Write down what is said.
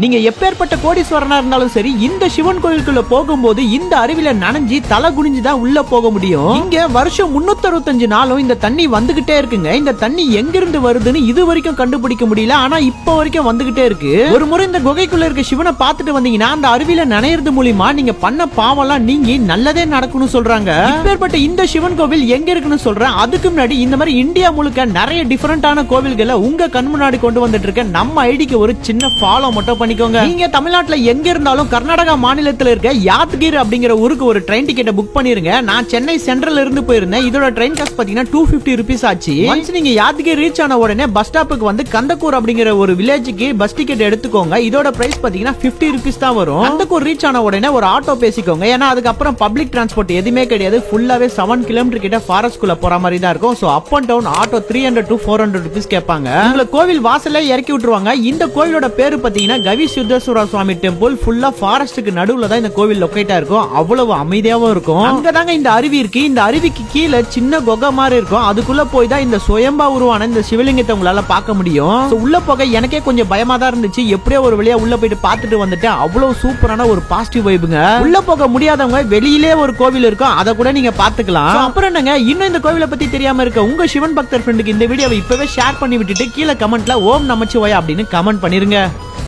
நீங்க எப்பேற்பட்ட கோடீஸ்வரனா இருந்தாலும் சரி இந்த சிவன் கோயிலுக்குள்ள போகும்போது இந்த அருவில நனைஞ்சி தலை குனிஞ்சுதான் உள்ள போக முடியும். இங்க வருஷம் 365 நாளும் இந்த தண்ணி வந்துகிட்டே இருக்குங்க. இந்த தண்ணி எங்கிருந்து வருதுன்னு இது வரைக்கும் கண்டுபிடிக்க முடியல. ஆனா இப்ப வரைக்கும் வந்துகிட்டே இருக்கு. ஒரு முறை இந்த குகைக்குள்ள இருக்க சிவனை பார்த்துட்டு வந்தீங்கன்னா அந்த அருவியில நனையிறது மூலியமா நீங்க பண்ண பாவம்லாம் நீங்கி நல்லதே நடக்கும்னு சொல்றாங்க. இப்பேற்பட்ட இந்த சிவன் கோவில் எங்க இருக்குன்னு சொல்றேன். அதுக்கு முன்னாடி இந்த மாதிரி இந்தியா முழுக்க நிறைய டிஃபரெண்டான கோவில்களை உங்க கண் முன்னாடி கொண்டு வந்துட்டு இருக்க நம்ம ஐடிக்கு ஒரு சின்ன ஃபாலோ மட்டும் பண்ணிக்கோங்க. நீங்க தமிழ்நாட்டுல எங்க இருந்தாலும் கர்நாடகா மாநிலத்தில் இருக்க யாத்கிர் அப்படிங்கிற ஊருக்கு ஒரு ட்ரெயின் டிக்கெட் புக் பண்ணிருங்க. நான் சென்னை சென்ட்ரல் இருந்து போயிருந்தேன். இதோட ட்ரெயின் காஸ்ட் பாத்தீங்கன்னா 250 ரூபீஸ் ஆச்சு. ஒன்ஸ் நீங்க யாத்கிர் ரீச் ஆன உடனே பஸ் ஸ்டாப்புக்கு வந்து கந்தக்கூர் அப்படிங்கிற ஒரு வில்லேஜுக்கு பஸ் டிக்கெட் எடுத்துக்கோங்க. இதோட பிரைஸ் பாத்தீங்கன்னா 50 ரூபீஸ் தான் வரும். கந்தக்கூர் ரீச் ஆன உடனே ஒரு ஆட்டோ பேசிக்கோங்க. ஏன்னா அதுக்கப்புறம் பப்ளிக் டிரான்ஸ்போர்ட் எதுவுமே கிடையாது. ஃபுல்லாவே 7 கிலோமீட்டர் கிட்ட ஃபாரஸ்ட் குள்ள போற மாதிரி தான் இருக்கும். So up and down auto 300 to 400 rupees கேட்பாங்க. உங்களை கோவில் வாசல்ல இறக்கி விட்டுருவாங்க. இந்த கோவிலோட பேரு பாத்தீங்கன்னா கவி சித்தேஸ்வர சுவாமி டெம்பிள். ஃபுல்லா ஃபாரஸ்டுக்கு நடுவுல தான் இந்த கோவில் லொகேட்டா இருக்கும். அவ்வளவு அமைதியாவும் இருக்கும். அங்கதாங்க இந்த அருவி இருக்கு. இந்த அருவிக்கு கீழே சின்ன குகை மாதிரி இருக்கும். அதுக்குள்ள போய் தான் இந்த சுயம்பா உருவான இந்த சிவலிங்கத்தை உங்களால பார்க்க முடியும். உள்ள போக எனக்கே கொஞ்சம் பயமா தான் இருந்துச்சு. எப்படியோ ஒரு வழியா உள்ள போயிட்டு பார்த்துட்டு வந்துட்டேன். அவ்வளவு சூப்பரான ஒரு பாசிட்டிவ் வைபுங்க. உள்ள போக முடியாதவங்க வெளியிலே ஒரு கோவில் இருக்கும். அதை கூட நீங்க பாத்துக்கலாம். அப்புறம் என்னங்க, இன்னும் இந்த கோவிலை பத்தி தெரியாம இருக்க உங்க சிவன் பக்தர் ஃப்ரெண்டுக்கு இந்த வீடியோவை இப்பவே ஷேர் பண்ணி விட்டுட்டு கீழே கமெண்ட்ல ஓம் நமச்சிவாயா அப்படின்னு கமெண்ட் பண்ணிருங்க.